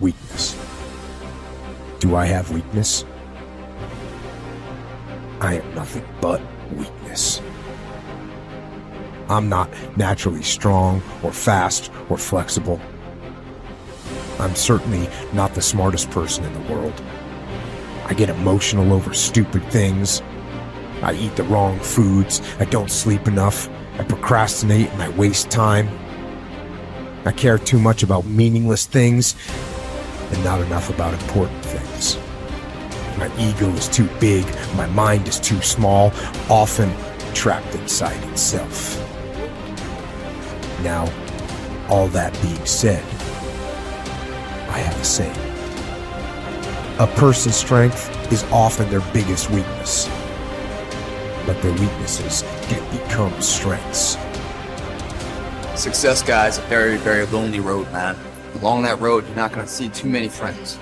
Weakness. Do I have weakness? I am nothing but weakness. I'm not naturally strong or fast or flexible. I'm certainly not the smartest person in the world. I get emotional over stupid things. I eat the wrong foods. I don't sleep enough. I procrastinate and I waste time. I care too much about meaningless things and not enough about important things. My ego is too big. My mind is too small, often trapped inside itself. Now, all that being said, I have a saying. A person's strength is often their biggest weakness, but their weaknesses can become strengths. Success, guys, a very, very lonely road, man. Along that road, you're not going to see too many friends.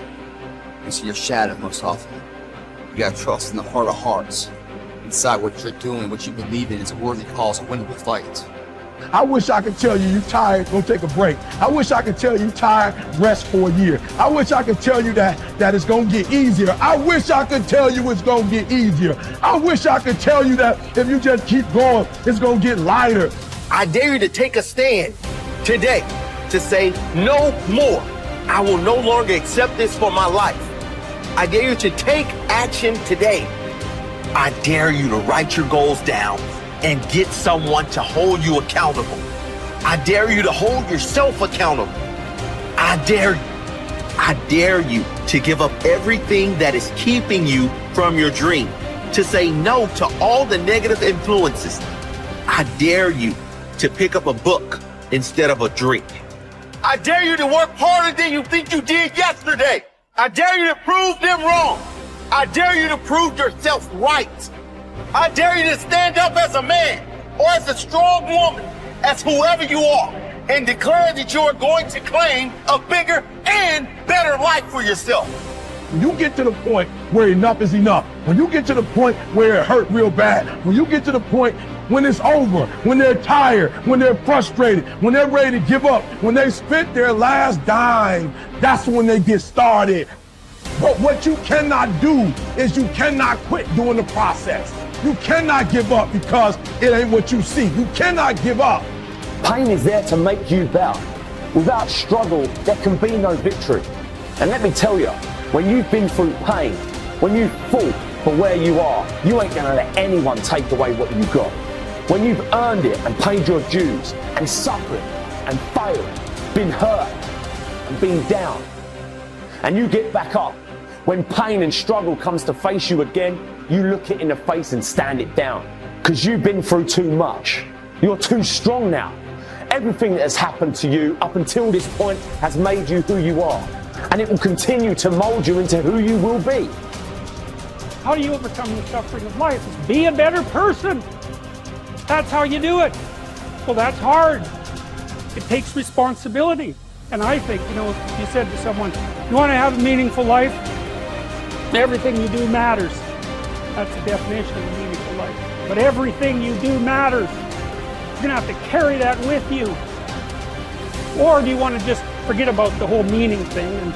You see your shadow most often. You got to trust in the heart of hearts. Inside what you're doing, what you believe in is a worthy cause, a winnable fight. I wish I could tell you you're tired, go take a break. I wish I could tell you tired, rest for a year. I wish I could tell you that it's gonna get easier. I wish I could tell you it's gonna get easier. I wish I could tell you that if you just keep going, it's gonna get lighter. I dare you to take a stand today to say no more. I will no longer accept this for my life. I dare you to take action today. I dare you to write your goals down and get someone to hold you accountable. I dare you to hold yourself accountable. I dare you to give up everything that is keeping you from your dream, to say no to all the negative influences. I dare you to pick up a book instead of a drink. I dare you to work harder than you think you did yesterday. I dare you to prove them wrong. I dare you to prove yourself right. I dare you to stand up as a man or as a strong woman, as whoever you are, and declare that you are going to claim a bigger and better life for yourself. When you get to the point where enough is enough, when you get to the point where it hurt real bad, when you get to the point when it's over, when they're tired, when they're frustrated, when they're ready to give up, when they spent their last dime, that's when they get started. But what you cannot do is you cannot quit during the process. You cannot give up because it ain't what you see. You cannot give up. Pain is there to make you better. Without struggle, there can be no victory. And let me tell you, when you've been through pain, when you've fought for where you are, you ain't gonna let anyone take away what you got. When you've earned it and paid your dues and suffered and failed, been hurt and been down, and you get back up, when pain and struggle comes to face you again, you look it in the face and stand it down. Because you've been through too much. You're too strong now. Everything that has happened to you up until this point has made you who you are. And it will continue to mold you into who you will be. How do you overcome the suffering of life? Is be a better person. That's how you do it. Well, that's hard. It takes responsibility. And I think, if you said to someone, you want to have a meaningful life? Everything you do matters. That's the definition of a meaningful life. But everything you do matters. You're going to have to carry that with you. Or do you want to just forget about the whole meaning thing and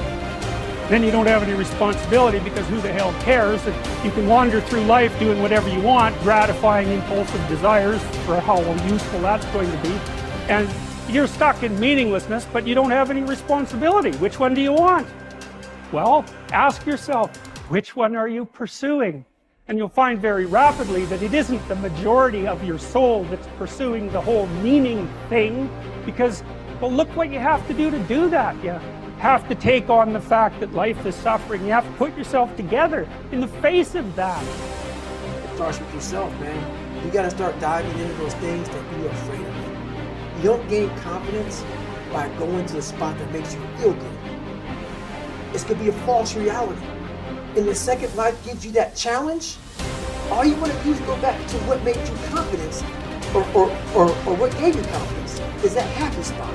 then you don't have any responsibility because who the hell cares? And you can wander through life doing whatever you want, gratifying impulsive desires for how useful that's going to be. And you're stuck in meaninglessness, but you don't have any responsibility. Which one do you want? Well, ask yourself, which one are you pursuing? And you'll find very rapidly that it isn't the majority of your soul that's pursuing the whole meaning thing, because, well, look what you have to do that. You have to take on the fact that life is suffering. You have to put yourself together in the face of that. It starts with yourself, man. You gotta start diving into those things that you're afraid of. You don't gain confidence by going to the spot that makes you feel good. It's gonna be a false reality. And the second life gives you that challenge, all you want to do is go back to what made you confidence, or what gave you confidence, is that happy spot.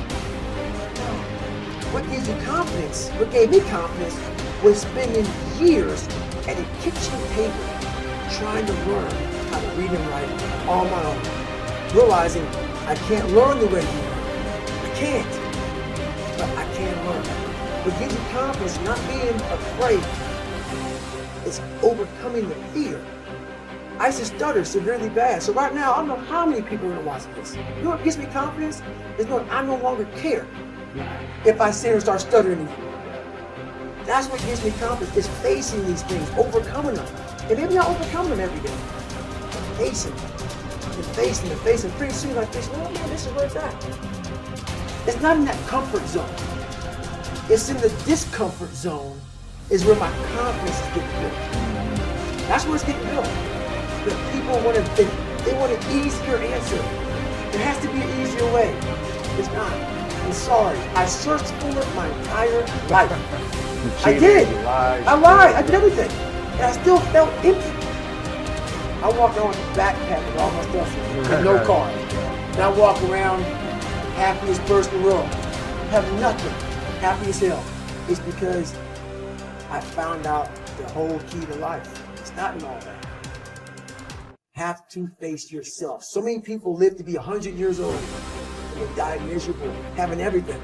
What gives you confidence, what gave me confidence, was spending years at a kitchen table trying to learn how to read and write on my own. Realizing I can't learn the way you learn. I can't, but I can learn. What gives you confidence is not being afraid. It's overcoming the fear. I used to stutter severely bad. So right now, I don't know how many people are going to watch this. You know what gives me confidence? Is knowing I no longer care if I sit and start stuttering anymore. That's what gives me confidence, is facing these things, overcoming them. And maybe not overcoming them every day. Facing them. And facing and facing. Pretty soon like this, oh man, this is where it's at. It's not in that comfort zone. It's in the discomfort zone is where my confidence is getting built. That's where it's getting built. But people want they want an easier answer. There has to be an easier way. It's not. I'm sorry. I searched for it my entire life. I did. I lied. I did everything. And I still felt empty. I walk around with a backpack with all my stuff and no car. And I walk around happiest person in the world. Have nothing. Happy as hell. It's because I found out the whole key to life. It's not in all that. Have to face yourself. So many people live to be 100 years old and they die miserable, having everything,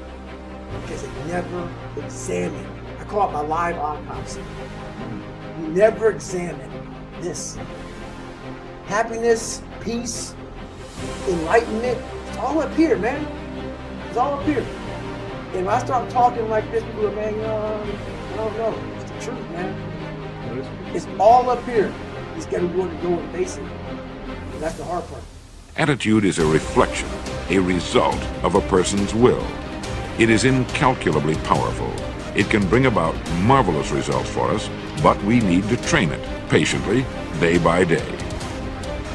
because they never examine. I call it my live autopsy. You never examine this. Happiness, peace, enlightenment, it's all up here, man. It's all up here. And when I start talking like this, people are, man, I don't know. It's the truth, man. It's all up here. You just got to be willing to go and face it. And that's the hard part. Attitude is a reflection, a result of a person's will. It is incalculably powerful. It can bring about marvelous results for us, but we need to train it patiently, day by day.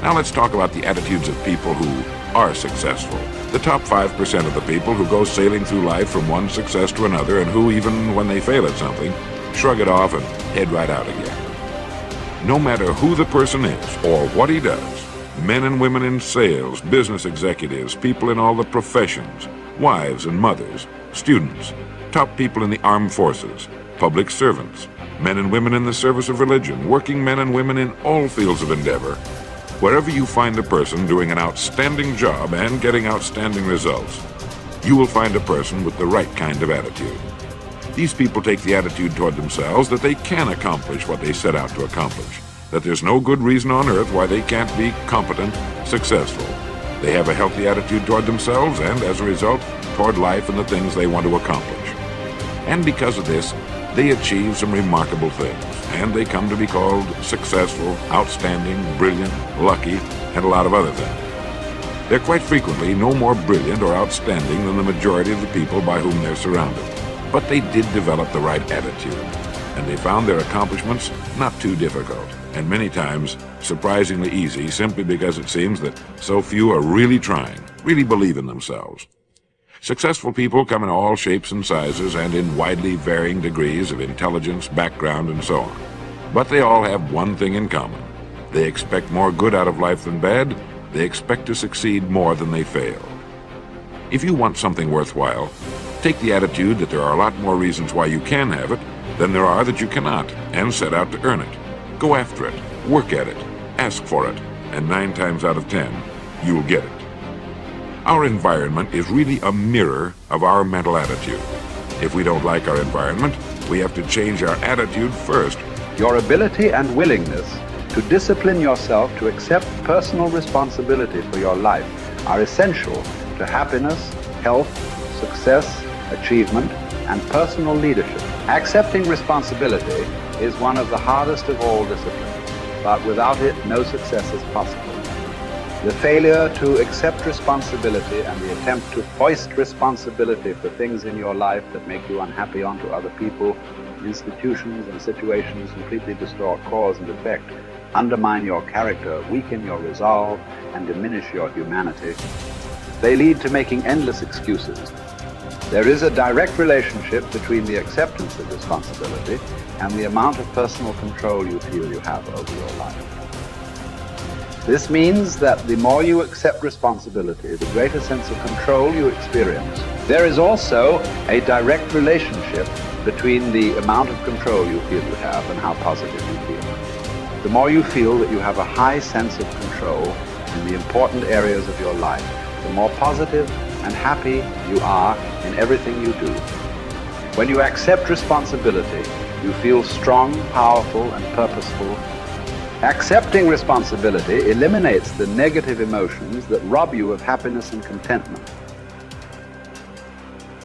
Now let's talk about the attitudes of people who are successful. The top 5% of the people who go sailing through life from one success to another and who, even when they fail at something, shrug it off and head right out again. No matter who the person is or what he does, men and women in sales, business executives, people in all the professions, wives and mothers, students, top people in the armed forces, public servants, men and women in the service of religion, working men and women in all fields of endeavor. Wherever you find a person doing an outstanding job and getting outstanding results, you will find a person with the right kind of attitude. These people take the attitude toward themselves that they can accomplish what they set out to accomplish, that there's no good reason on earth why they can't be competent, successful. They have a healthy attitude toward themselves and, as a result, toward life and the things they want to accomplish. And because of this, they achieve some remarkable things, and they come to be called successful, outstanding, brilliant, lucky, and a lot of other things. They're quite frequently no more brilliant or outstanding than the majority of the people by whom they're surrounded. But they did develop the right attitude, and they found their accomplishments not too difficult, and many times surprisingly easy, simply because it seems that so few are really trying, really believe in themselves. Successful people come in all shapes and sizes and in widely varying degrees of intelligence, background, and so on. But they all have one thing in common. They expect more good out of life than bad. They expect to succeed more than they fail. If you want something worthwhile, take the attitude that there are a lot more reasons why you can have it than there are that you cannot, and set out to earn it. Go after it, work at it, ask for it, and 9 times out of 10, you'll get it. Our environment is really a mirror of our mental attitude. If we don't like our environment, we have to change our attitude first. Your ability and willingness to discipline yourself to accept personal responsibility for your life are essential to happiness, health, success, achievement, and personal leadership. Accepting responsibility is one of the hardest of all disciplines, but without it, no success is possible. The failure to accept responsibility and the attempt to foist responsibility for things in your life that make you unhappy onto other people, institutions, and situations completely distort cause and effect, undermine your character, weaken your resolve, and diminish your humanity. They lead to making endless excuses. There is a direct relationship between the acceptance of responsibility and the amount of personal control you feel you have over your life. This means that the more you accept responsibility, the greater sense of control you experience. There is also a direct relationship between the amount of control you feel you have and how positive you feel. The more you feel that you have a high sense of control in the important areas of your life, the more positive and happy you are in everything you do. When you accept responsibility, you feel strong, powerful, and purposeful. Accepting responsibility eliminates the negative emotions that rob you of happiness and contentment.